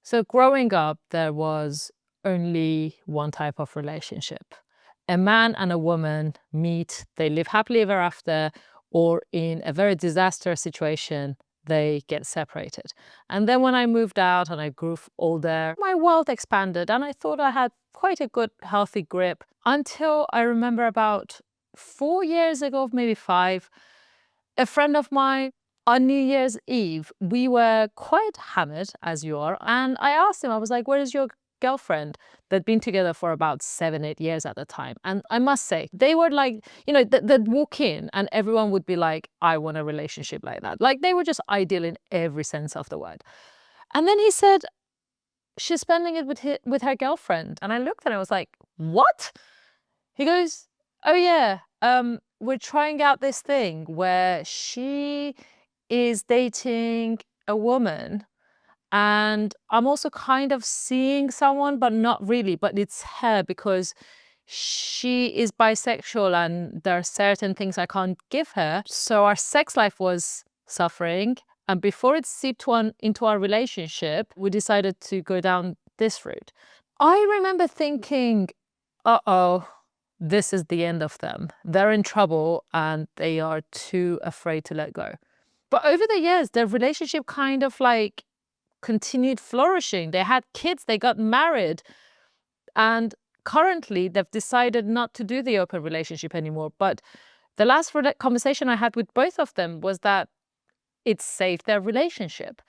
So growing up, there was only one type of relationship. A man and a woman meet, they live happily ever after, or in a very disastrous situation, they get separated. And then when I moved out and I grew older, my world expanded and I thought I had quite a good, healthy grip until I remember about 4 years ago, maybe 5, a friend of mine, on New Year's Eve, we were quite hammered, as you are, and I asked him, I was like, where is your girlfriend? They'd been together for about 7, 8 years at the time. And I must say, they were like, they'd walk in and everyone would be like, I want a relationship like that. Like they were just ideal in every sense of the word. And then he said, she's spending it with her girlfriend. And I looked and I was like, what? He goes, oh yeah, we're trying out this thing where she is dating a woman and I'm also kind of seeing someone, but not really, but it's her because she is bisexual and there are certain things I can't give her. So our sex life was suffering. And before it seeped into our relationship, we decided to go down this route. I remember thinking, uh-oh, this is the end of them. They're in trouble and they are too afraid to let go. But over the years, their relationship kind of like continued flourishing. They had kids, they got married. And currently, they've decided not to do the open relationship anymore. But the last conversation I had with both of them was that it saved their relationship.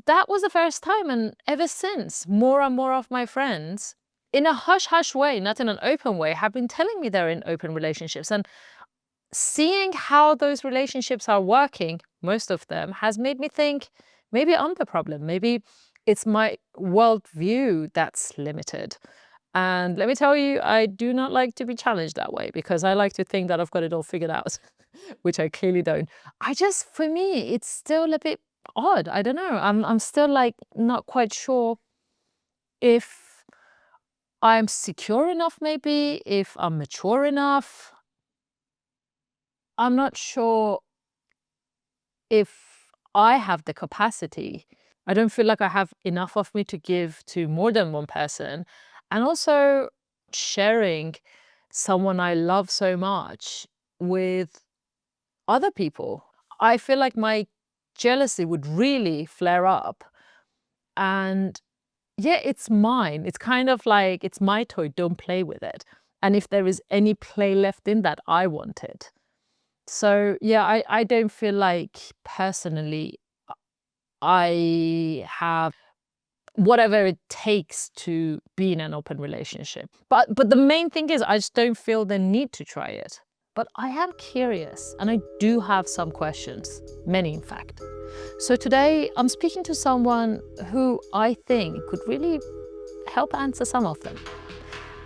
That was the first time. And ever since, more and more of my friends, in a hush-hush way, not in an open way, have been telling me they're in open relationships. And seeing how those relationships are working, most of them, has made me think maybe I'm the problem. Maybe it's my worldview that's limited. And let me tell you, I do not like to be challenged that way because I like to think that I've got it all figured out, which I clearly don't. For me, it's still a bit odd. I don't know. I'm still like not quite sure if I'm secure enough, maybe, if I'm mature enough. I'm not sure if I have the capacity. I don't feel like I have enough of me to give to more than one person. And also sharing someone I love so much with other people. I feel like my jealousy would really flare up. And yeah, it's mine. It's kind of like, it's my toy, don't play with it. And if there is any play left in that, I want it. So yeah, I don't feel like personally I have whatever it takes to be in an open relationship. But the main thing is I just don't feel the need to try it. But I am curious and I do have some questions, many in fact. So today I'm speaking to someone who I think could really help answer some of them.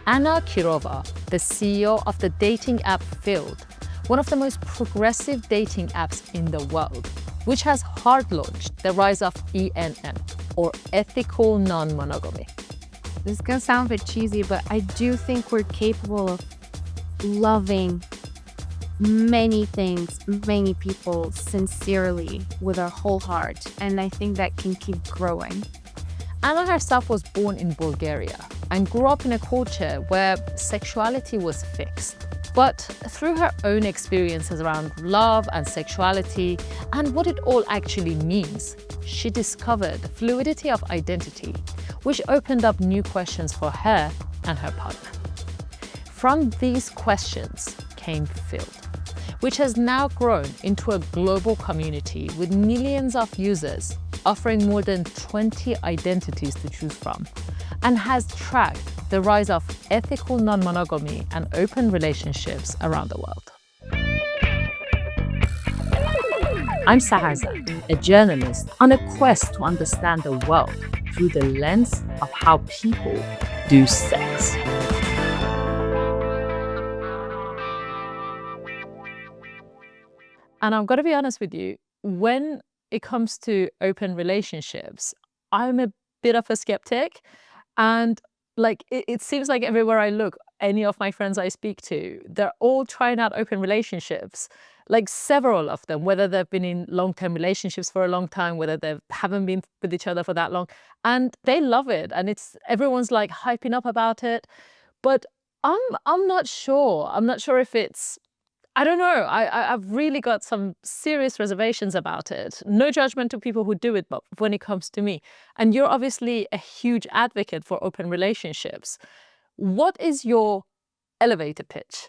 Ana Kirova, the CEO of the dating app Field, one of the most progressive dating apps in the world, which has hard launched the rise of ENM, or ethical non-monogamy. This is gonna sound a bit cheesy, but I do think we're capable of loving many things, many people sincerely with our whole heart. And I think that can keep growing. Ana herself was born in Bulgaria and grew up in a culture where sexuality was fixed. But through her own experiences around love and sexuality and what it all actually means, she discovered fluidity of identity, which opened up new questions for her and her partner. From these questions came Field, which has now grown into a global community with millions of users offering more than 20 identities to choose from, and has tracked the rise of ethical non-monogamy and open relationships around the world. I'm Sahar, a journalist on a quest to understand the world through the lens of how people do sex. And I'm going to be honest with you, when it comes to open relationships, I'm a bit of a skeptic. And like it seems like everywhere I look, any of my friends I speak to, they're all trying out open relationships, like several of them, whether they've been in long-term relationships for a long time, whether they haven't been with each other for that long, and they love it, and it's everyone's like hyping up about it. But I'm not sure. I'm not sure if it's I don't know. I've really got some serious reservations about it. No judgment to people who do it, but when it comes to me, and you're obviously a huge advocate for open relationships. What is your elevator pitch?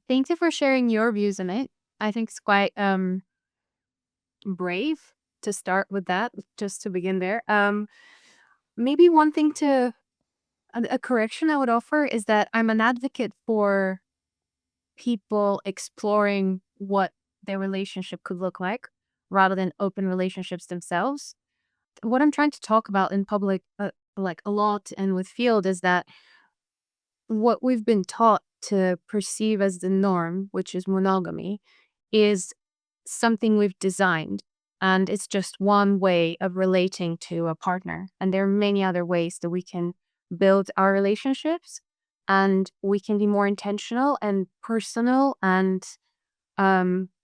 Thank you for sharing your views on it. I think it's quite brave to start with that, just to begin there. Maybe one thing to a correction I would offer is that I'm an advocate for people exploring what their relationship could look like rather than open relationships themselves. What I'm trying to talk about in public, like a lot and with field, is that what we've been taught to perceive as the norm, which is monogamy, is something we've designed. And it's just one way of relating to a partner. And there are many other ways that we can build our relationships, and we can be more intentional and personal and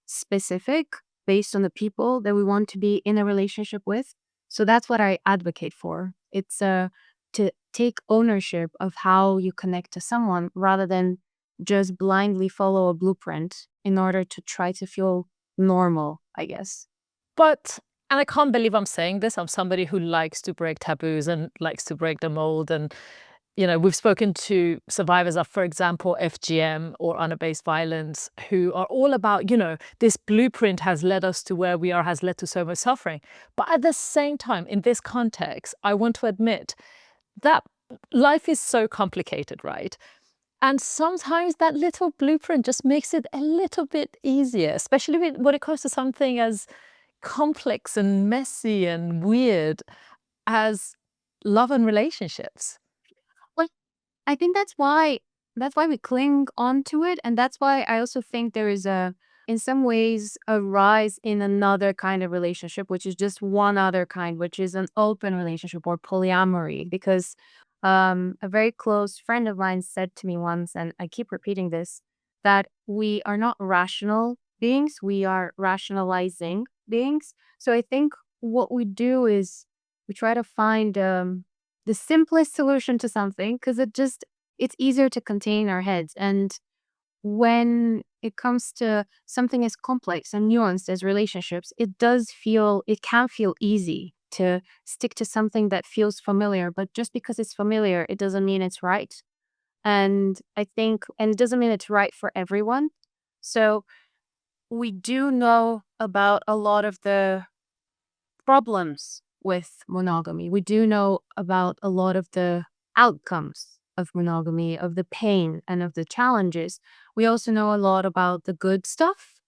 specific based on the people that we want to be in a relationship with. So that's what I advocate for. It's to take ownership of how you connect to someone rather than just blindly follow a blueprint in order to try to feel normal, I guess. But and I can't believe I'm saying this. I'm somebody who likes to break taboos and likes to break the mold. And we've spoken to survivors of, for example, FGM or honor-based violence, who are all about, this blueprint has led us to where we are, has led to so much suffering. But at the same time, in this context, I want to admit that life is so complicated, right? And sometimes that little blueprint just makes it a little bit easier, especially when it comes to something as complex and messy and weird as love and relationships. Well, I think that's why we cling on to it, and that's why I also think there is in some ways a rise in another kind of relationship, which is just one other kind, which is an open relationship or polyamory. Because a very close friend of mine said to me once, and I keep repeating this, that we are not rational beings, we are rationalizing beings. So I think what we do is we try to find the simplest solution to something, because it's easier to contain in our heads. And when it comes to something as complex and nuanced as relationships, it can feel easy to stick to something that feels familiar. But just because it's familiar, it doesn't mean it's right. And it doesn't mean it's right for everyone. So we do know about a lot of the problems with monogamy. We do know about a lot of the outcomes of monogamy, of the pain and of the challenges. We also know a lot about the good stuff.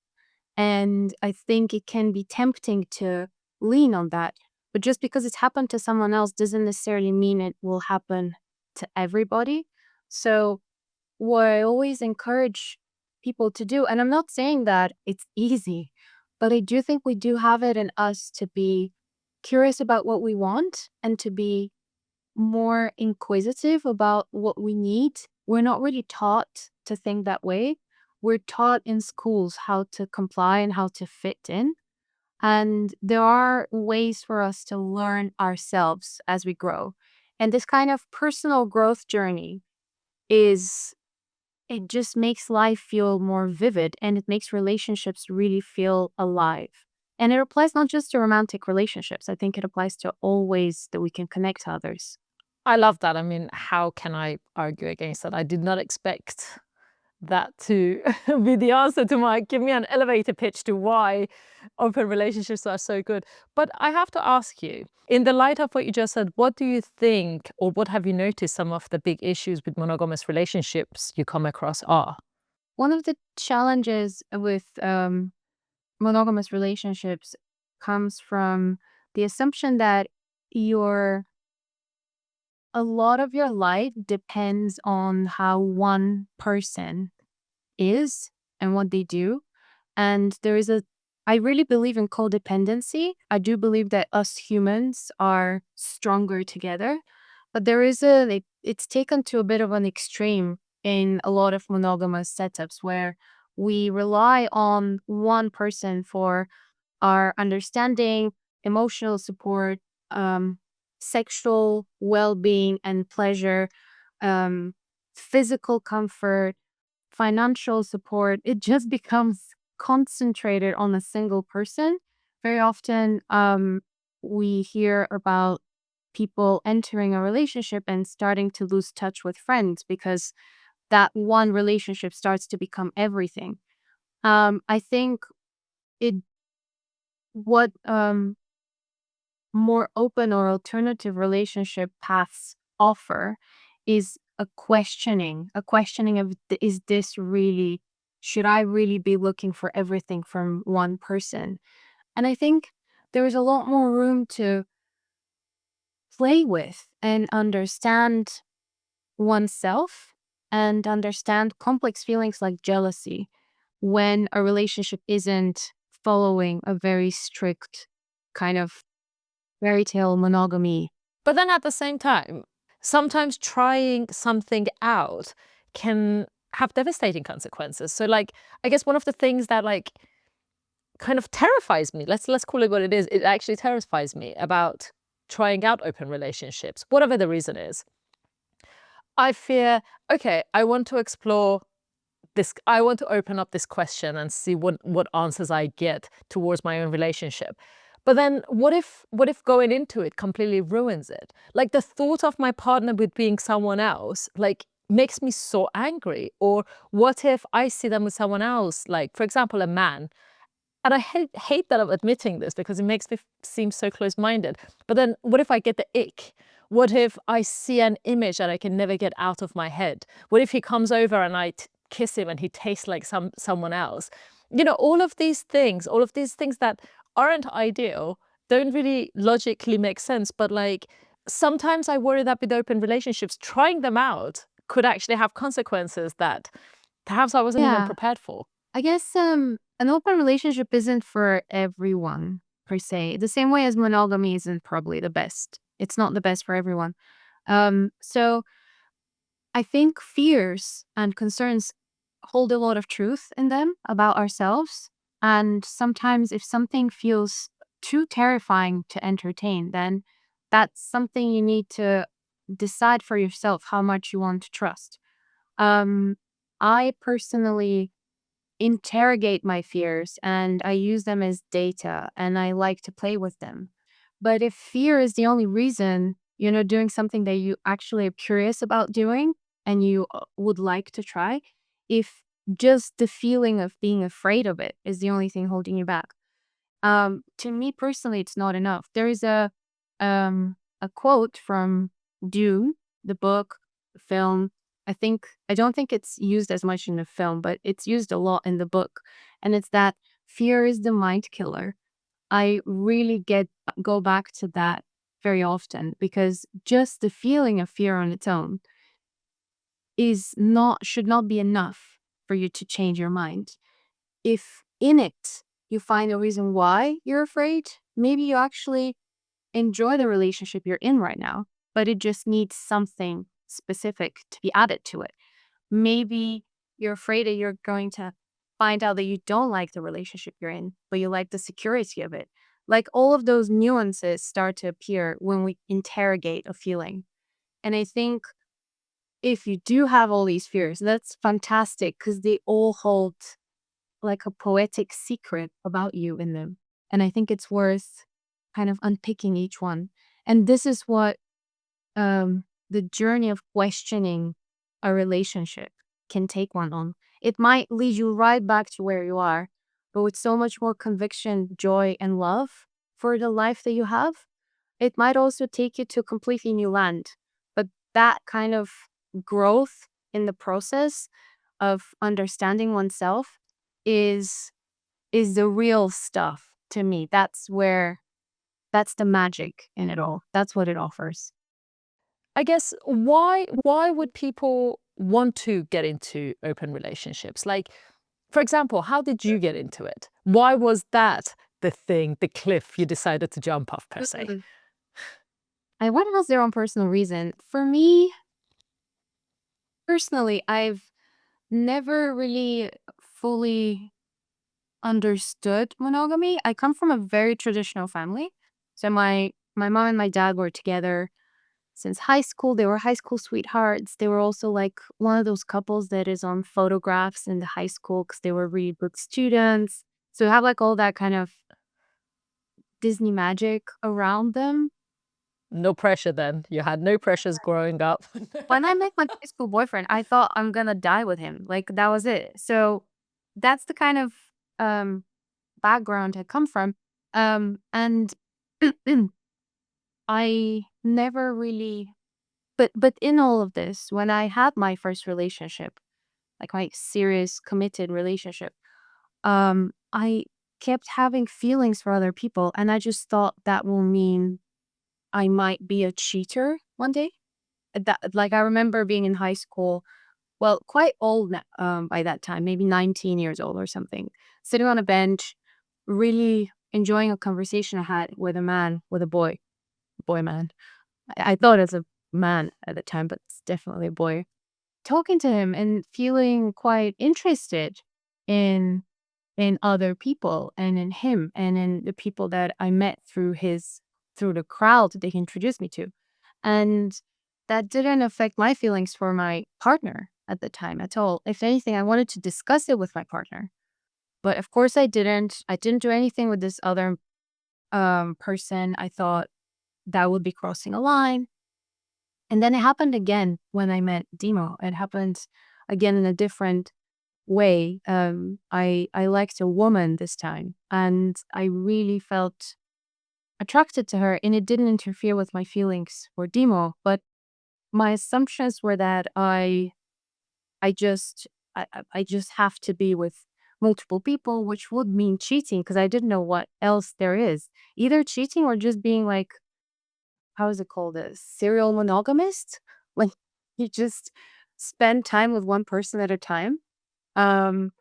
And I think it can be tempting to lean on that. But just because it's happened to someone else doesn't necessarily mean it will happen to everybody. So what I always encourage people to do, and I'm not saying that it's easy, but I do think we do have it in us to be curious about what we want and to be more inquisitive about what we need. We're not really taught to think that way. We're taught in schools how to comply and how to fit in. And there are ways for us to learn ourselves as we grow. And this kind of personal growth journey it just makes life feel more vivid, and it makes relationships really feel alive. And it applies not just to romantic relationships. I think it applies to all ways that we can connect to others. I love that. I mean, how can I argue against that? I did not expect that to be the answer to give me an elevator pitch to why open relationships are so good. But I have to ask you, in the light of what you just said, what do you think, or what have you noticed some of the big issues with monogamous relationships you come across are? One of the challenges with monogamous relationships comes from the assumption that your a lot of your life depends on how one person is and what they do. And I really believe in codependency. I do believe that us humans are stronger together. But it's taken to a bit of an extreme in a lot of monogamous setups where we rely on one person for our understanding, emotional support, um, sexual well being and pleasure, um, physical comfort, financial support. It just becomes concentrated on a single person. Very often, we hear about people entering a relationship and starting to lose touch with friends because that one relationship starts to become everything. I think it what more open or alternative relationship paths offer is a questioning of is this really, should I really be looking for everything from one person? And I think there is a lot more room to play with and understand oneself and understand complex feelings like jealousy when a relationship isn't following a very strict kind of fairy tale monogamy. But then at the same time, sometimes trying something out can have devastating consequences. So like, I guess one of the things that like kind of terrifies me, let's call it what it is, it actually terrifies me about trying out open relationships, whatever the reason is. I fear, okay, I want to explore this, I want to open up this question and see what answers I get towards my own relationship. But then what if going into it completely ruins it? Like the thought of my partner with being someone else, like makes me so angry. Or what if I see them with someone else, like for example, a man, and I hate that I'm admitting this because it makes me seem so close-minded. But then what if I get the ick? What if I see an image that I can never get out of my head? What if he comes over and I kiss him and he tastes like someone else? You know, all of these things that aren't ideal, don't really logically make sense. But like sometimes I worry that with open relationships, trying them out could actually have consequences that perhaps I wasn't even Yeah. prepared for. I guess an open relationship isn't for everyone per se. The same way as monogamy isn't probably the best. It's not the best for everyone. So I think fears and concerns hold a lot of truth in them about ourselves. And sometimes if something feels too terrifying to entertain, then that's something you need to decide for yourself how much you want to trust. Um, I personally interrogate my fears and I use them as data and I like to play with them. But if fear is the only reason, doing something that you actually are curious about doing and you would like to try, if just the feeling of being afraid of it is the only thing holding you back, to me personally, it's not enough. There is a quote from Dune, the book, the film. I don't think it's used as much in the film, but it's used a lot in the book. And it's that fear is the mind killer. I really go back to that very often because just the feeling of fear on its own should not be enough for you to change your mind. If in it you find a reason why you're afraid, maybe you actually enjoy the relationship you're in right now, but it just needs something specific to be added to it. Maybe you're afraid that you're going to find out that you don't like the relationship you're in, but you like the security of it. Like all of those nuances start to appear when we interrogate a feeling. And I think if you do have all these fears, that's fantastic because they all hold like a poetic secret about you in them. And I think it's worth kind of unpicking each one. And this is what the journey of questioning a relationship can take one on. It might lead you right back to where you are, but with so much more conviction, joy, and love for the life that you have. It might also take you to a completely new land. But that kind of growth in the process of understanding oneself is the real stuff to me. That's the magic in it all. That's what it offers. I guess why would people want to get into open relationships? Like, for example, how did you get into it? Why was that the thing, the cliff you decided to jump off per se? Mm. Everyone has their own personal reason. For me, personally, I've never really fully understood monogamy. I come from a very traditional family. So my mom and my dad were together since high school. They were high school sweethearts. They were also like one of those couples that is on photographs in the high school because they were really good students. So you have like all that kind of Disney magic around them. No pressure then. You had no pressures growing up. When I met my high school boyfriend, I thought I'm gonna die with him. Like that was it. So that's the kind of um background I come from. And I never really but in all of this, when I had my first relationship, like my serious committed relationship, I kept having feelings for other people and I just thought that will mean I might be a cheater one day. That like I remember being in high school, well, quite old by that time, maybe 19 years old or something, sitting on a bench, really enjoying a conversation I had with a man, with a boy man. I thought as a man at the time, but it's definitely a boy. Talking to him and feeling quite interested in other people and in him and in the people that I met through the crowd that he introduced me to. And that didn't affect my feelings for my partner at the time at all. If anything, I wanted to discuss it with my partner. But of course I didn't. I didn't do anything with this other person. I thought that would be crossing a line. And then it happened again when I met Dimo. It happened again in a different way. I liked a woman this time, and I really felt attracted to her, and it didn't interfere with my feelings for Dimo. But my assumptions were that I just I just have to be with multiple people, which would mean cheating because I didn't know what else there is. Either cheating or just being like, how is it called? A serial monogamist? Like you just spend time with one person at a time. Um,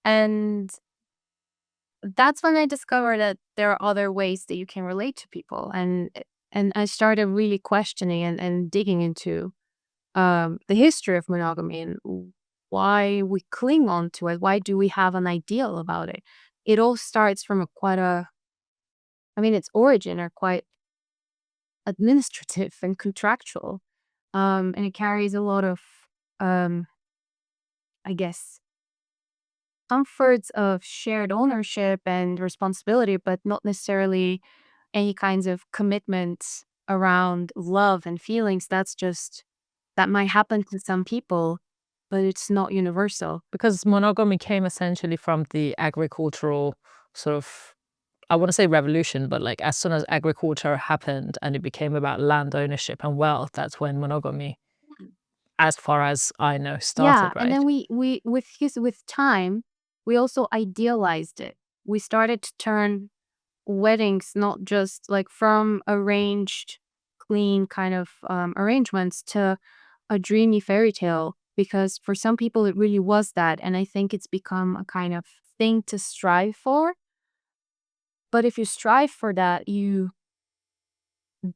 and that's when I discovered that there are other ways that you can relate to people. And I started really questioning and digging into the history of monogamy and why we cling on to it. Why do we have an ideal about it? It all starts from I mean, its origin are quite administrative and contractual. And it carries a lot of, um, I guess, comforts of shared ownership and responsibility, but not necessarily any kinds of commitments around love and feelings. That might happen to some people, but it's not universal. Because monogamy came essentially from the agricultural sort of, I want to say revolution, but like as soon as agriculture happened and it became about land ownership and wealth, that's when monogamy, as far as I know, Yeah, started, and right? then we with time, we also idealized it. We started to turn weddings not just like from arranged, clean kind of arrangements to a dreamy fairy tale because for some people it really was that, and I think it's become a kind of thing to strive for. But if you strive for that, you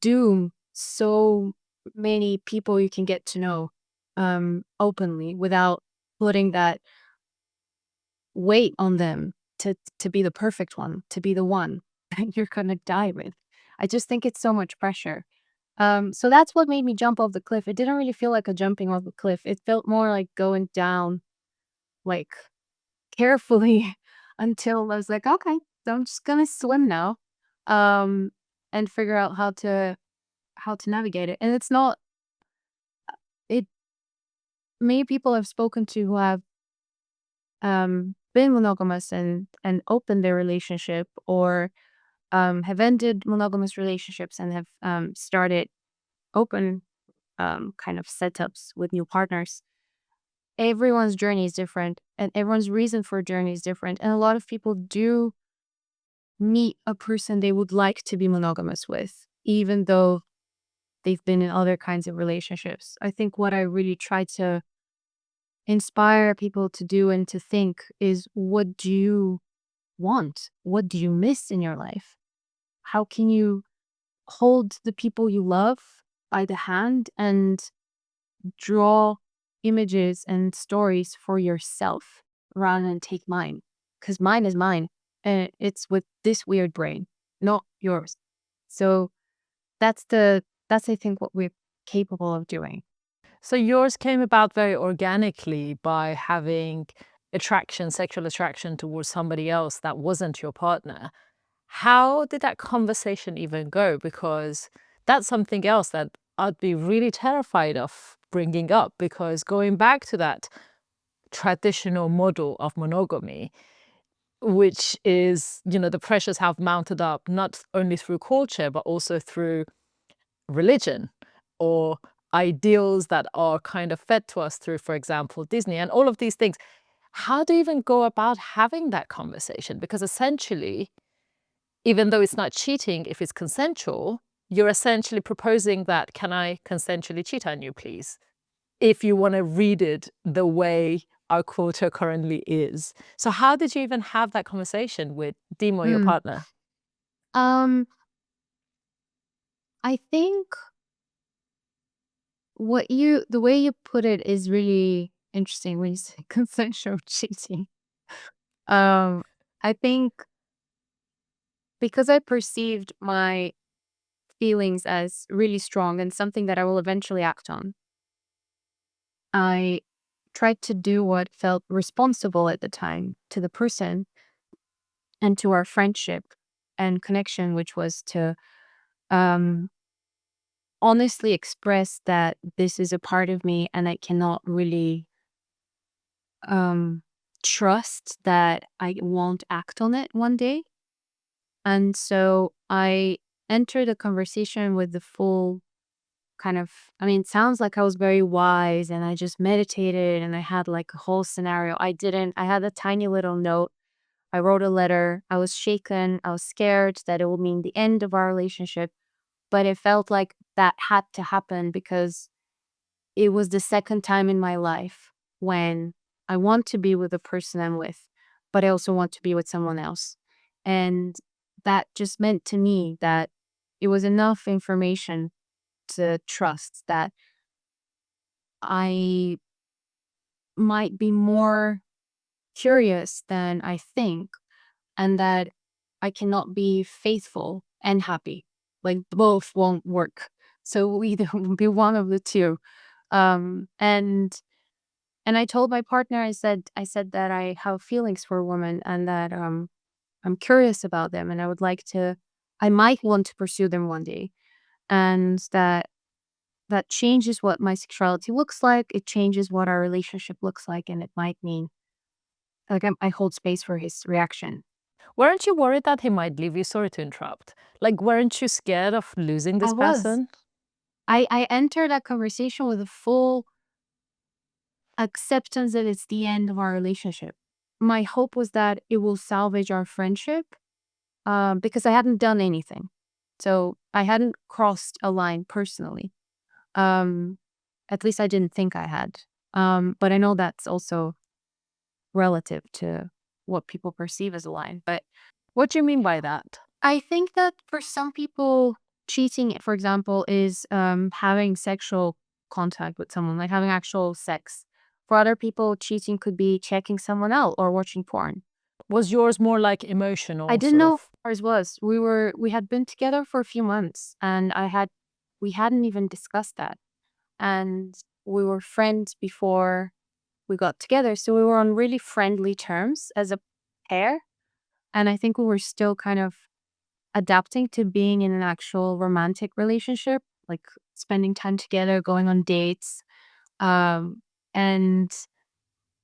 doom so many people you can get to know openly without putting that weight on them to be the perfect one, to be the one that you're gonna die with. I just think it's so much pressure. So that's what made me jump off the cliff. It didn't really feel like a jumping off a cliff. It felt more like going down, like carefully, until I was like, okay, so I'm just gonna swim now, um, and figure out how to navigate it. And it's not it. Many people I've spoken to who have been monogamous and opened their relationship or have ended monogamous relationships and have started open kind of setups with new partners. Everyone's journey is different and everyone's reason for a journey is different. And a lot of people do meet a person they would like to be monogamous with, even though they've been in other kinds of relationships. I think what I really try to inspire people to do and to think is, what do you want? What do you miss in your life? How can you hold the people you love by the hand and draw images and stories for yourself rather than take mine. Because mine is mine. And it's with this weird brain, not yours. So that's I think what we're capable of doing. So yours came about very organically by having attraction, sexual attraction towards somebody else that wasn't your partner. How did that conversation even go? Because that's something else that I'd be really terrified of bringing up, because going back to that traditional model of monogamy, which is, the pressures have mounted up not only through culture, but also through religion or ideals that are kind of fed to us through, for example, Disney and all of these things. How do you even go about having that conversation? Because essentially, even though it's not cheating, if it's consensual, you're essentially proposing that, can I consensually cheat on you, please? If you want to read it the way our culture currently is. So how did you even have that conversation with Dimo, your Mm. partner? I think the way you put it is really interesting when you say consensual cheating. I think because I perceived my feelings as really strong and something that I will eventually act on, I tried to do what felt responsible at the time to the person and to our friendship and connection, which was to um, honestly express that this is a part of me and I cannot really um, trust that I won't act on it one day. And so I entered a conversation with the full kind of, I mean, it sounds like I was very wise and I just meditated and I had like a whole scenario. I didn't. I had a tiny little note. I wrote a letter. I was shaken. I was scared that it would mean the end of our relationship. But it felt like that had to happen because it was the second time in my life when I want to be with the person I'm with, but I also want to be with someone else. And that just meant to me that it was enough information to trust that I might be more curious than I think, and that I cannot be faithful and happy. Like both won't work. So we either will be one of the two. Um, and and I told my partner, I said that I have feelings for women and that I'm curious about them and I might want to pursue them one day. And that changes what my sexuality looks like. It changes what our relationship looks like, and it might mean like I hold space for his reaction. Weren't you worried that he might leave you? Sorry to interrupt. Like, weren't you scared of losing I this was. person? I entered that conversation with a full acceptance that it's the end of our relationship. My hope was that it will salvage our friendship because I hadn't done anything. So I hadn't crossed a line personally. Um, at least I didn't think I had. But I know that's also relative to what people perceive as a line. But What do you mean by that? I think that for some people, cheating, for example, is having sexual contact with someone, like having actual sex. For other people, cheating could be checking someone out or watching porn. Was yours more like I emotional, didn't sort know of? ours was. We had been together for a few months, and we hadn't even discussed that. And we were friends before we got together, so we were on really friendly terms as a pair. And I think we were still kind of adapting to being in an actual romantic relationship, like spending time together, going on dates. Um, and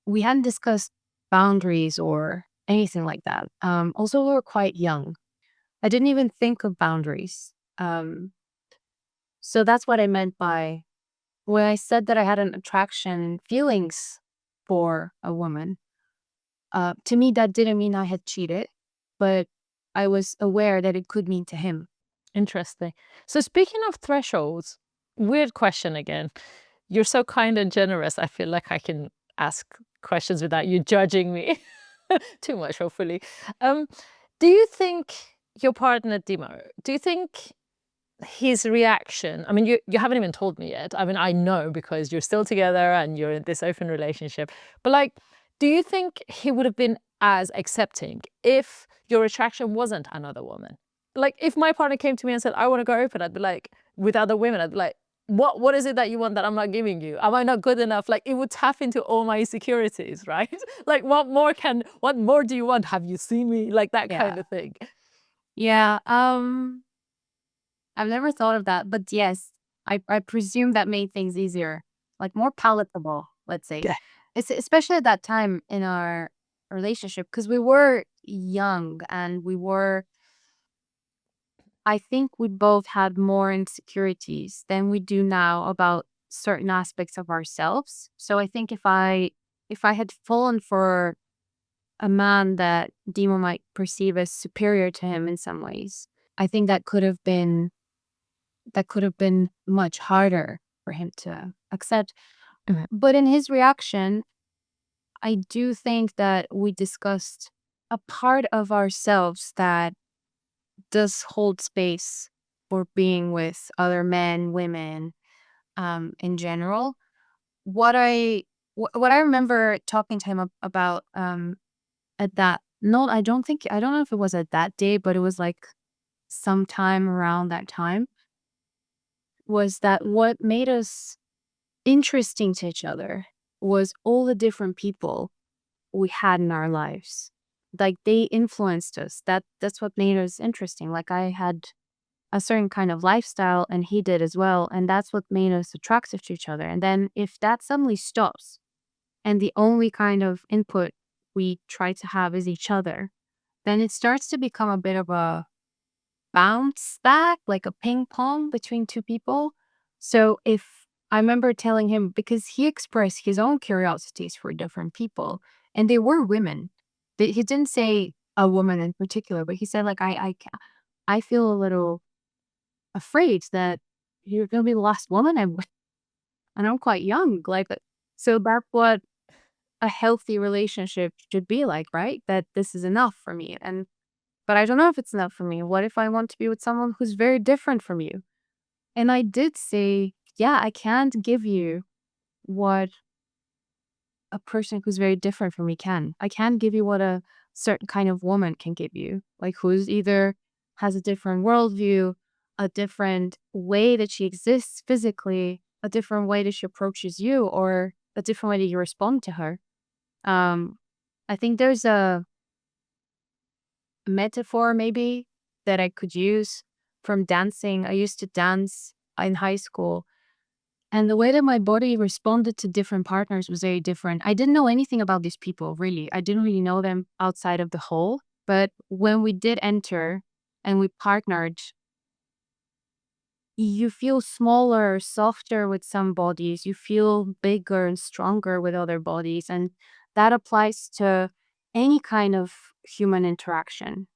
we hadn't discussed boundaries or anything like that. Also, we were quite young. I didn't even think of boundaries. So that's what I meant by when I said that I had an attraction and feelings for a woman. To me, that didn't mean I had cheated, but I was aware that it could mean to him. Interesting. So speaking of thresholds, weird question again. You're so kind and generous. I feel like I can ask questions without you judging me too much, hopefully. Um, do you think your partner, Dimo, do you think his reaction, I mean, you haven't even told me yet. I mean, I know because you're still together and you're in this open relationship. But like, do you think he would have been as accepting if your attraction wasn't another woman? Like, if my partner came to me and said, I want to go open, I'd be like, with other women, I'd be like, what is it that you want that I'm not giving you? Am I not good enough? Like, it would tap into all my insecurities, right? Like, what more do you want? Have you seen me? Like that Yeah. kind of thing. Yeah. I've never thought of that, but yes, I presume that made things easier, like more palatable, let's say. Yeah. It's especially at that time in our relationship because we were young and I think we both had more insecurities than we do now about certain aspects of ourselves. So I think if I had fallen for a man that Dimo might perceive as superior to him in some ways, I think that could have been much harder for him to accept. Mhm. But in his reaction, I do think that we discussed a part of ourselves that does hold space for being with other men, women, in general. What I remember talking to him about at that no, I don't know if it was at that day, but it was like sometime around that time, was that what made us interesting to each other was all the different people we had in our lives. Like they influenced us. That's what made us interesting. Like I had a certain kind of lifestyle and he did as well, and that's what made us attractive to each other. And then if that suddenly stops and the only kind of input we try to have is each other, then it starts to become a bit of a bounce back, like a ping pong between two people. So if I remember telling him, because he expressed his own curiosities for different people, and they were women. He didn't say a woman in particular, but he said like I feel a little afraid that you're gonna be the last woman I'm with, and I'm quite young. Like so that's what a healthy relationship should be like, right? That this is enough for me. And but I don't know if it's enough for me. What if I want to be with someone who's very different from you? And I did say, yeah, I can't give you what a person who's very different from me can. I can't give you what a certain kind of woman can give you, like who's either has a different worldview, a different way that she exists physically, a different way that she approaches you, or a different way that you respond to her. Um, I think there's a metaphor maybe that I could use from dancing. I used to dance in high school. And the way that my body responded to different partners was very different. I didn't know anything about these people, really. I didn't really know them outside of the whole. But when we did enter and we partnered, you feel smaller, softer with some bodies. You feel bigger and stronger with other bodies. And that applies to any kind of human interaction.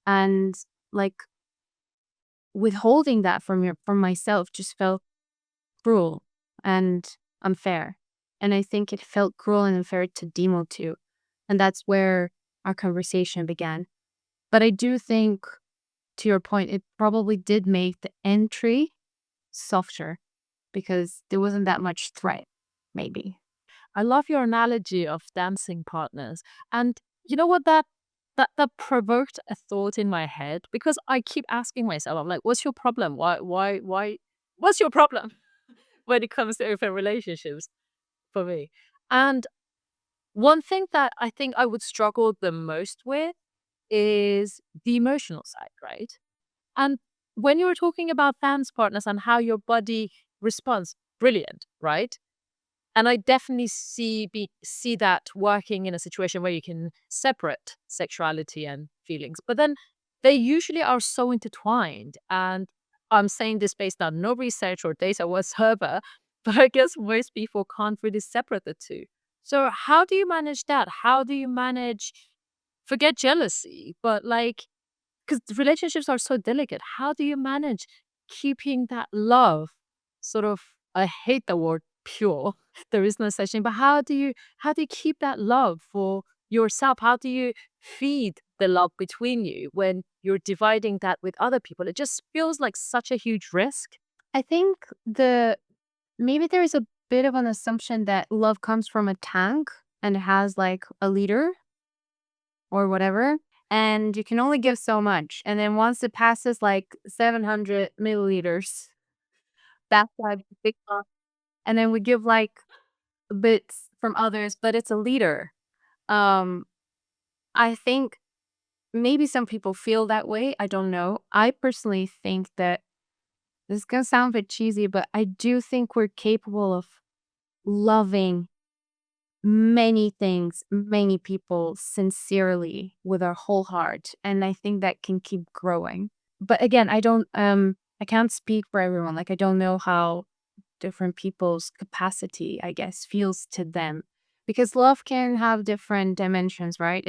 And like withholding that from myself just felt cruel and unfair. And I think it felt cruel and unfair to Demo too. And that's where our conversation began. But I do think, to your point, it probably did make the entry softer because there wasn't that much threat, maybe. I love your analogy of dancing partners. And you know what that provoked a thought in my head because I keep asking myself, I'm like, what's your problem? Why what's your problem when it comes to open relationships for me? And one thing that I think I would struggle the most with is the emotional side, right? And when you were talking about dance partners and how your body responds, brilliant, right? And I definitely see that working in a situation where you can separate sexuality and feelings. But then they usually are so intertwined. And I'm saying this based on no research or data whatsoever, but I guess most people can't really separate the two. So how do you manage that? How do you manage forget jealousy, but like because relationships are so delicate. How do you manage keeping that love sort of I hate the word pure. There is no such thing, but how do you keep that love for yourself? How do you feed the love between you when you're dividing that with other people? It just feels like such a huge risk. I think maybe there is a bit of an assumption that love comes from a tank and has like a liter or whatever, and you can only give so much. And then once it passes like 700 milliliters, that's like big love. And then we give like bits from others, but it's a liter. Um, I think maybe some people feel that way. I don't know. I personally think that this is gonna sound a bit cheesy, but I do think we're capable of loving many things, many people sincerely with our whole heart. And I think that can keep growing. But again, I can't speak for everyone. Like I don't know how different people's capacity, I guess, feels to them. Because love can have different dimensions, right?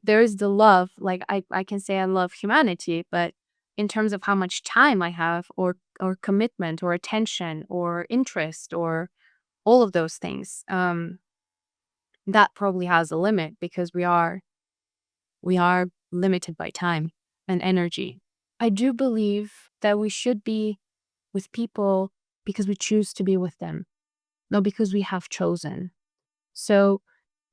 There is the love, like I can say I love humanity, but in terms of how much time I have or commitment or attention or interest or all of those things, that probably has a limit because we are limited by time and energy. I do believe that we should be with people because we choose to be with them, not because we have chosen. So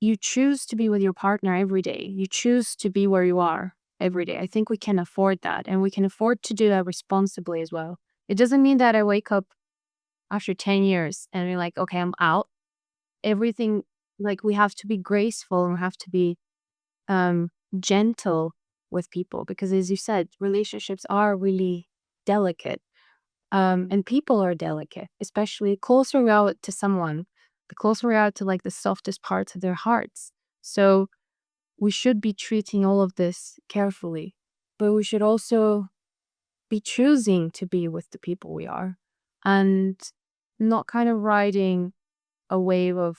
you choose to be with your partner every day. You choose to be where you are every day. I think we can afford that, and we can afford to do that responsibly as well. It doesn't mean that I wake up after 10 years and be like, okay, I'm out. Everything, like, we have to be graceful and we have to be um, gentle with people because, as you said, relationships are really delicate. And people are delicate, especially the closer we are to someone, the closer we are to like the softest parts of their hearts. So we should be treating all of this carefully, but we should also be choosing to be with the people we are and not kind of riding a wave of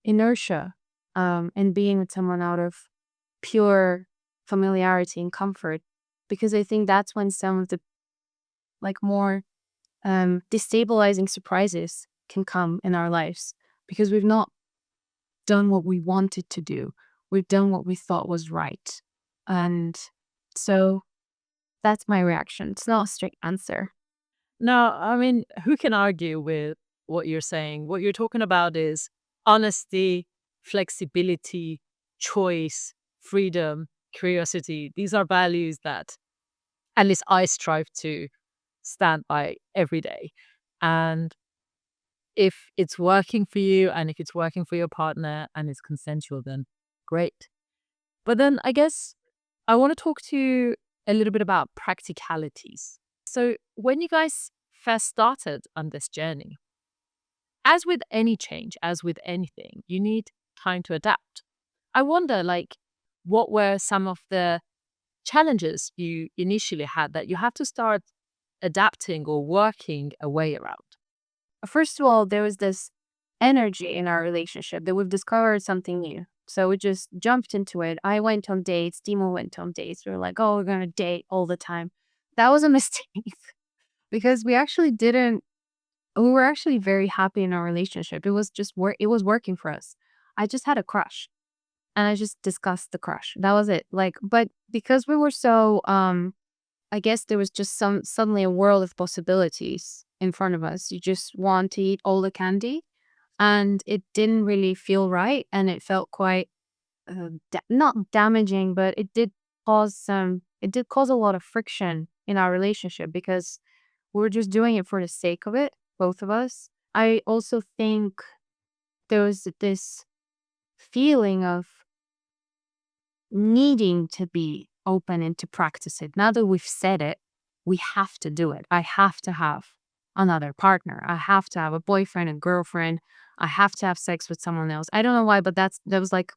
inertia, and being with someone out of pure familiarity and comfort. Because I think that's when some of the like more destabilizing surprises can come in our lives because we've not done what we wanted to do. We've done what we thought was right. And so that's my reaction. It's not a strict answer. No, I mean, who can argue with what you're saying? What you're talking about is honesty, flexibility, choice, freedom, curiosity. These are values that at least I strive to stand by every day. And if it's working for you and if it's working for your partner and it's consensual, then great. But then I guess I want to talk to you a little bit about practicalities. So, when you guys first started on this journey, as with any change, as with anything, you need time to adapt. I wonder, like, what were some of the challenges you initially had that you have to start adapting or working a way around? First of all, there was this energy in our relationship that we've discovered something new. So we just jumped into it. I went on dates, Dimo went on dates. We were like, oh, we're going to date all the time. That was a mistake because we were actually very happy in our relationship. It was just it was working for us. I just had a crush and I just discussed the crush. That was it. Like, but because we were so, I guess there was just suddenly a world of possibilities in front of us. You just want to eat all the candy, and it didn't really feel right, and it felt quite not damaging, but it did cause a lot of friction in our relationship because we were just doing it for the sake of it, both of us. I also think there was this feeling of needing to be open and to practice it. Now that we've said it, we have to do it. I have to have another partner. I have to have a boyfriend and girlfriend. I have to have sex with someone else. I don't know why, but that was like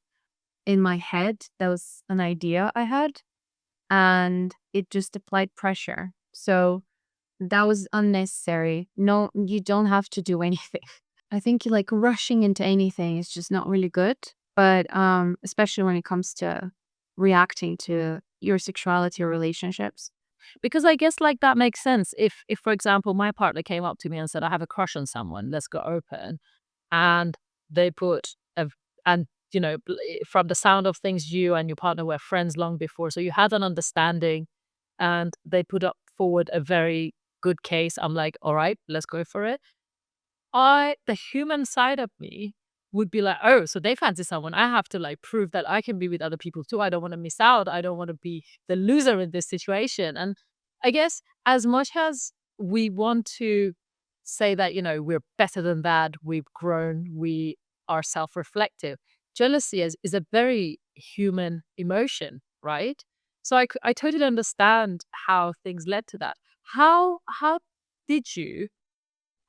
in my head. That was an idea I had, and it just applied pressure. So that was unnecessary. No, you don't have to do anything. I think like rushing into anything is just not really good. But especially when it comes to reacting to your sexuality or relationships. Because I guess like that makes sense. If for example my partner came up to me and said, I have a crush on someone, let's go open, and they put a and from the sound of things, you and your partner were friends long before. So you had an understanding and they put up forward a very good case. I'm like, all right, let's go for it. The human side of me would be like, oh, so they fancy someone. I have to like prove that I can be with other people too. I don't want to miss out. I don't want to be the loser in this situation. And I guess as much as we want to say that, we're better than that, we've grown, we are self reflective, jealousy is a very human emotion, right? So I totally understand how things led to that. How did you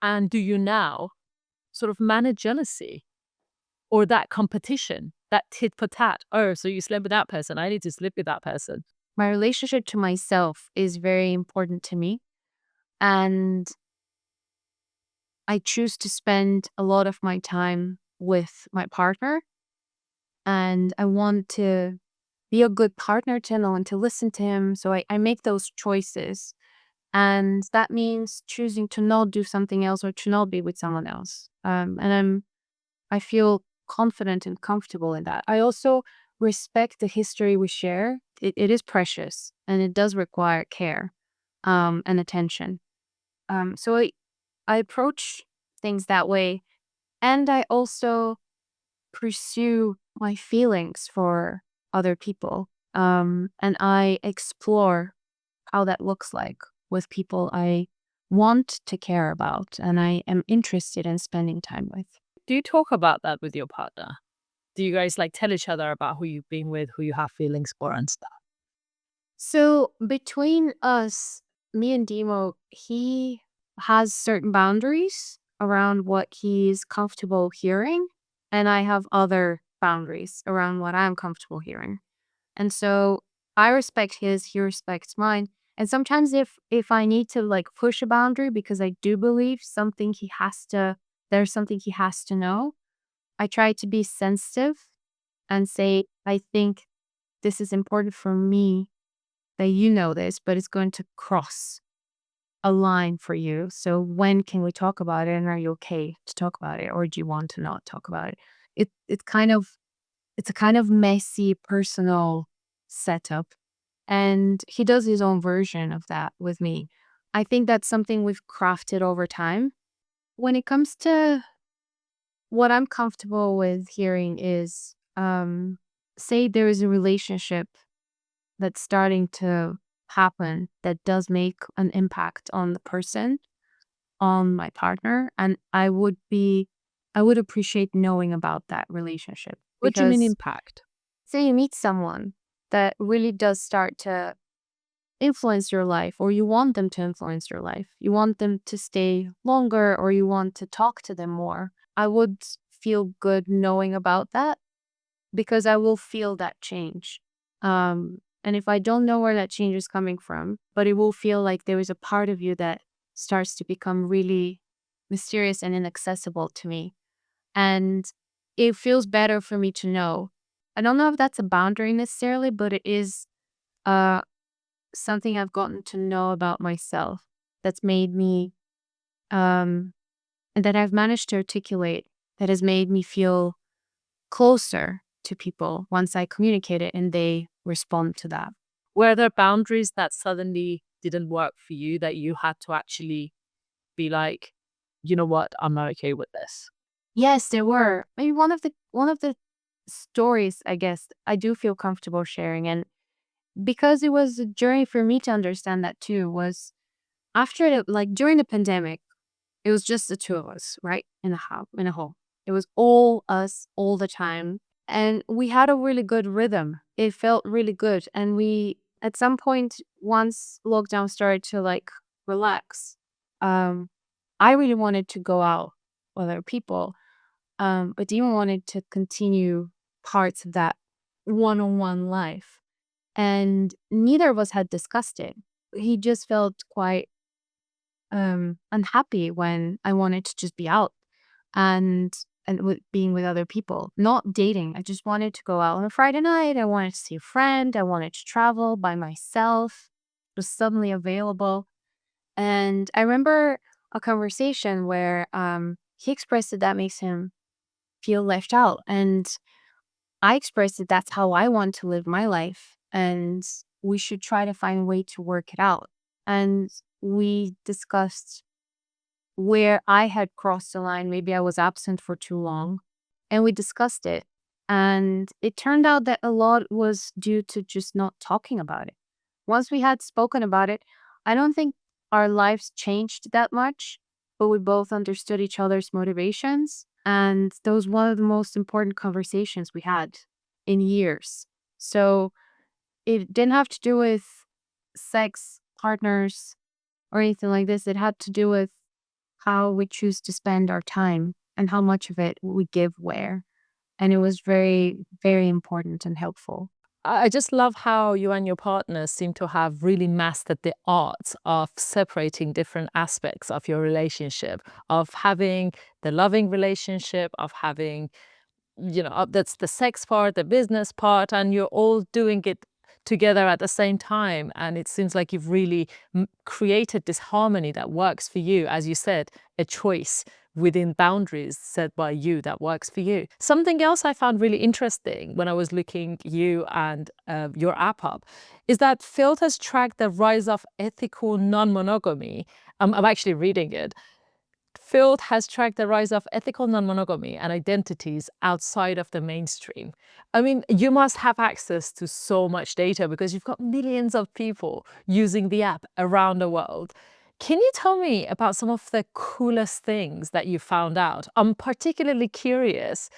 and do you now sort of manage jealousy or that competition, that tit for tat? Oh, so you slept with that person. I need to sleep with that person. My relationship to myself is very important to me. And I choose to spend a lot of my time with my partner. And I want to be a good partner to him. I want to listen to him. So I make those choices. And that means choosing to not do something else or to not be with someone else. I feel confident and comfortable in that. I also respect the history we share. It is precious and it does require care and attention. So I approach things that way. And I also pursue my feelings for other people. And I explore how that looks like with people I want to care about and I am interested in spending time with. Do you talk about that with your partner? Do you guys like tell each other about who you've been with, who you have feelings for and stuff? So between us, me and Dimo, he has certain boundaries around what he's comfortable hearing, and I have other boundaries around what I'm comfortable hearing. And so I respect his, he respects mine. And sometimes if I need to like push a boundary because I do believe there's something he has to know, I try to be sensitive and say, I think this is important for me that you know this, but it's going to cross a line for you. So when can we talk about it? And are you okay to talk about it? Or do you want to not talk about it? It's a kind of messy personal setup. And he does his own version of that with me. I think that's something we've crafted over time. When it comes to what I'm comfortable with hearing is say there is a relationship that's starting to happen that does make an impact on the person, on my partner, and I would appreciate knowing about that relationship What do you mean because impact? say you meet someone that really does start to influence your life or you want them to influence your life. You want them to stay longer or you want to talk to them more. I would feel good knowing about that because I will feel that change. And if I don't know where that change is coming from, but it will feel like there is a part of you that starts to become really mysterious and inaccessible to me. And it feels better for me to know. I don't know if that's a boundary necessarily, but it is uh, something I've gotten to know about myself that's made me, and that I've managed to articulate that has made me feel closer to people once I communicate it and they respond to that. Were there boundaries that suddenly didn't work for you that you had to actually be like, you know what, I'm not okay with this? Yes, there were. Maybe one of the stories, I guess, I do feel comfortable sharing. And because it was a journey for me to understand that too, was like during the pandemic, it was just the two of us, right? In a home. It was all us all the time. And we had a really good rhythm. It felt really good. And we at some point, once lockdown started to like relax, um, I really wanted to go out with other people. But Dima wanted to continue parts of that one-on-one life. And neither of us had discussed it. He just felt quite unhappy when I wanted to just be out and with being with other people, not dating. I just wanted to go out on a Friday night. I wanted to see a friend. I wanted to travel by myself. It was suddenly available. And I remember a conversation where he expressed that makes him feel left out. And I expressed that that's how I want to live my life, and we should try to find a way to work it out. And we discussed where I had crossed the line. Maybe I was absent for too long, and we discussed it. And it turned out that a lot was due to just not talking about it. Once we had spoken about it, I don't think our lives changed that much, but we both understood each other's motivations. And that was one of the most important conversations we had in years. So it didn't have to do with sex, partners, or anything like this. It had to do with how we choose to spend our time and how much of it we give where. And it was very, very important and helpful. I just love how you and your partner seem to have really mastered the art of separating different aspects of your relationship, of having the loving relationship, of having, that's the sex part, the business part, and you're all doing it together at the same time. And it seems like you've really created this harmony that works for you. As you said, a choice within boundaries set by you that works for you. Something else I found really interesting when I was looking you and your app up is that Field has tracked the rise of ethical non-monogamy. I'm actually reading it. Field has tracked the rise of ethical non-monogamy and identities outside of the mainstream. I mean, you must have access to so much data because you've got millions of people using the app around the world. Can you tell me about some of the coolest things that you found out? I'm particularly curious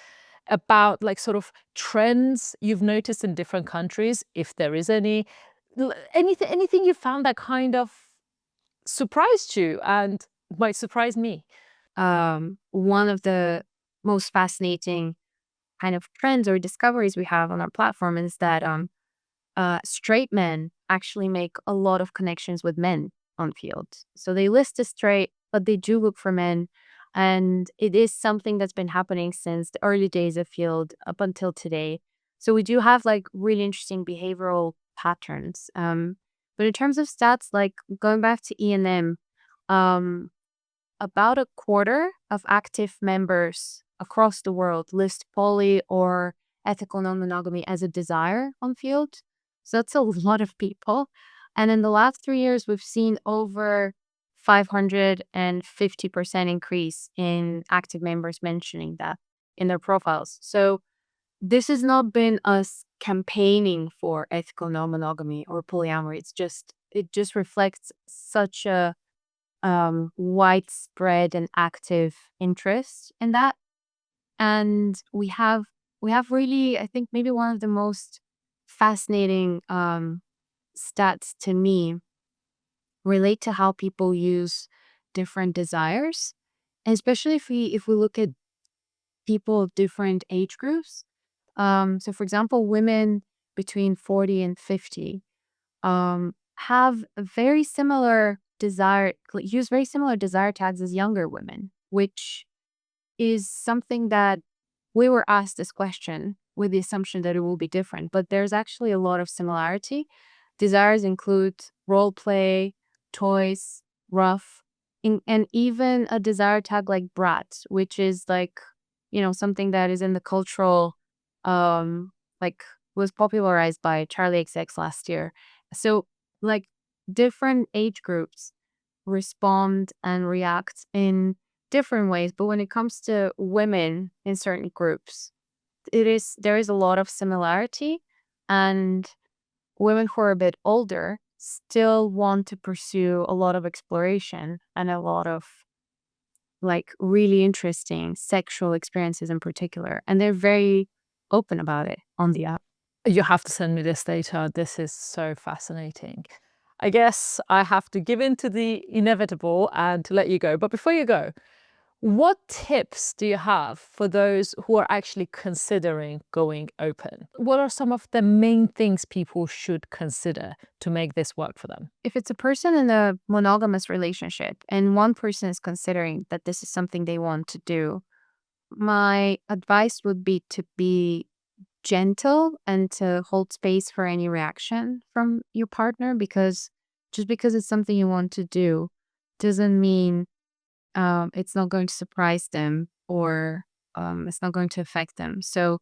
about like sort of trends you've noticed in different countries, if there is any, anything you found that kind of surprised you and might surprise me. One of the most fascinating kind of trends or discoveries we have on our platform is that straight men actually make a lot of connections with men on Field. So they list as straight, but they do look for men. And it is something that's been happening since the early days of Field up until today. So we do have like really interesting behavioral patterns. But in terms of stats, like going back to E&M, um, about a quarter of active members across the world list poly or ethical non-monogamy as a desire on Field. So that's a lot of people. And in the last 3 years, we've seen over 550% increase in active members mentioning that in their profiles. So this has not been us campaigning for ethical non-monogamy or polyamory. It just reflects such a widespread and active interest in that. And we have really, I think, maybe one of the most fascinating stats to me relate to how people use different desires, and especially if we look at people of different age groups. So for example, women between 40 and 50 have a very similar desire, use very similar desire tags as younger women, which is something that we were asked this question with the assumption that it will be different, but there's actually a lot of similarity. Desires include role play, toys, rough, and even a desire tag like brat, which is like, something that is in the cultural, like was popularized by Charlie XX last year. So like different age groups respond and react in different ways. But when it comes to women in certain groups, there is a lot of similarity, and women who are a bit older still want to pursue a lot of exploration and a lot of like really interesting sexual experiences in particular. And they're very open about it on the app. You have to send me this data. This is so fascinating. I guess I have to give in to the inevitable and to let you go. But before you go, what tips do you have for those who are actually considering going open? What are some of the main things people should consider to make this work for them? If it's a person in a monogamous relationship and one person is considering that this is something they want to do, my advice would be to be gentle and to hold space for any reaction from your partner, because just because it's something you want to do doesn't mean it's not going to surprise them or it's not going to affect them. So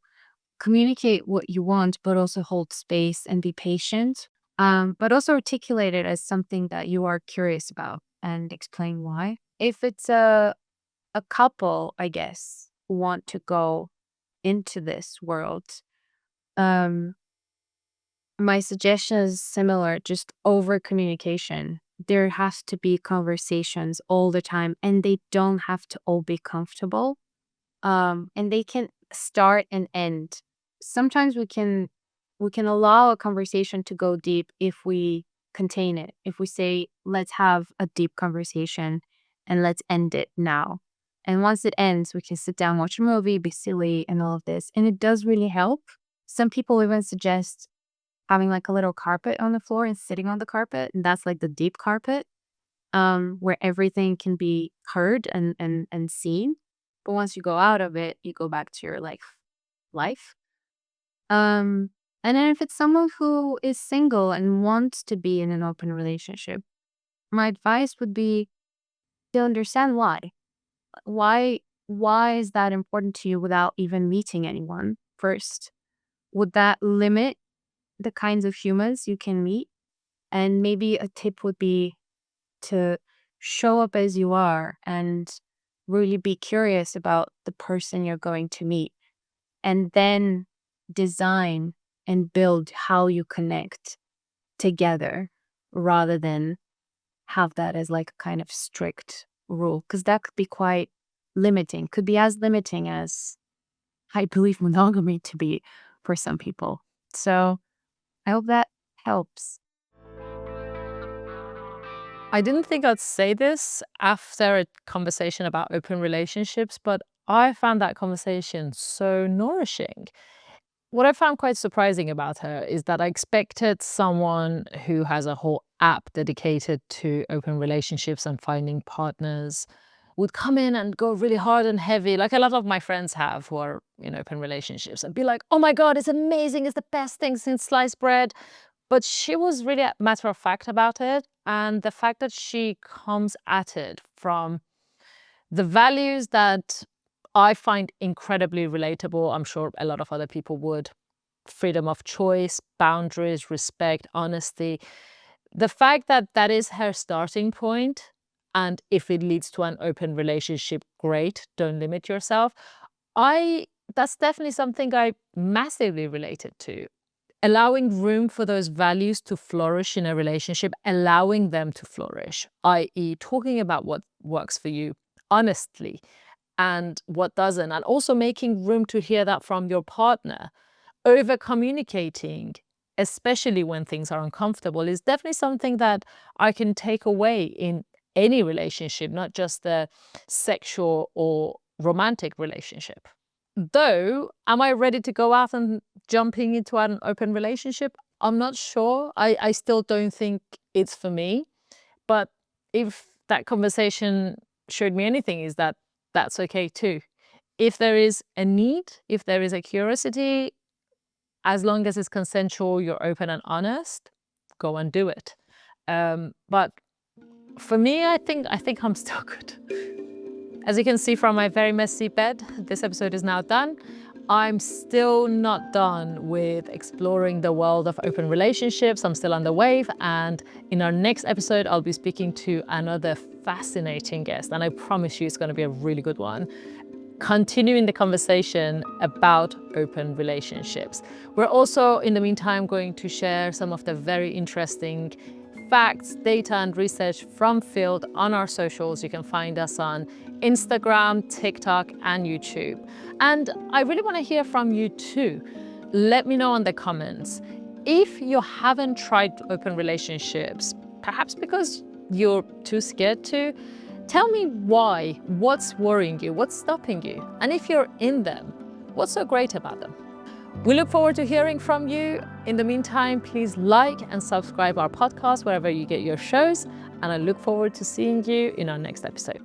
communicate what you want, but also hold space and be patient. But also articulate it as something that you are curious about and explain why. If it's a couple, I guess, who want to go into this world, um, my suggestion is similar, just over communication. There has to be conversations all the time, and they don't have to all be comfortable. And they can start and end. Sometimes we can allow a conversation to go deep if we contain it. If we say, let's have a deep conversation and let's end it now. And once it ends, we can sit down, watch a movie, be silly, and all of this. And it does really help. Some people even suggest having like a little carpet on the floor and sitting on the carpet. And that's like the deep carpet, where everything can be heard and seen. But once you go out of it, you go back to your life. And then if it's someone who is single and wants to be in an open relationship, my advice would be to understand why. Why is that important to you without even meeting anyone first? Would that limit the kinds of humans you can meet? And maybe a tip would be to show up as you are and really be curious about the person you're going to meet, and then design and build how you connect together rather than have that as like a kind of strict rule, because that could be quite limiting, could be as limiting as I believe monogamy to be for some people. So I hope that helps. I didn't think I'd say this after a conversation about open relationships, but I found that conversation so nourishing. What I found quite surprising about her is that I expected someone who has a whole app dedicated to open relationships and finding partners would come in and go really hard and heavy, like a lot of my friends have who are in open relationships, and be like, oh my God, it's amazing, it's the best thing since sliced bread. But she was really matter of fact about it. And the fact that she comes at it from the values that I find incredibly relatable, I'm sure a lot of other people would: freedom of choice, boundaries, respect, honesty. The fact that that is her starting point, and if it leads to an open relationship, great, don't limit yourself. That's definitely something I massively related to. Allowing room for those values to flourish in a relationship, allowing them to flourish, i.e., talking about what works for you honestly and what doesn't, and also making room to hear that from your partner. Over communicating, especially when things are uncomfortable, is definitely something that I can take away in any relationship, not just the sexual or romantic relationship. Though, am I ready to go out and jumping into an open relationship? I'm not sure. I still don't think it's for me. But if that conversation showed me anything, is that that's okay too. If there is a need, if there is a curiosity, as long as it's consensual, you're open and honest, go and do it. But for me, I think I'm still good. As you can see from my very messy bed, this episode is now done. I'm still not done with exploring the world of open relationships. I'm still on the wave, and in our next episode, I'll be speaking to another fascinating guest, and I promise you it's going to be a really good one, continuing the conversation about open relationships. We're also, in the meantime, going to share some of the very interesting facts, data, and research from field on our socials. You can find us on Instagram, TikTok, and YouTube. And I really want to hear from you too. Let me know in the comments. If you haven't tried open relationships, perhaps because you're too scared to, tell me why. What's worrying you? What's stopping you? And if you're in them, what's so great about them? We look forward to hearing from you. In the meantime, please like and subscribe our podcast wherever you get your shows, and I look forward to seeing you in our next episode.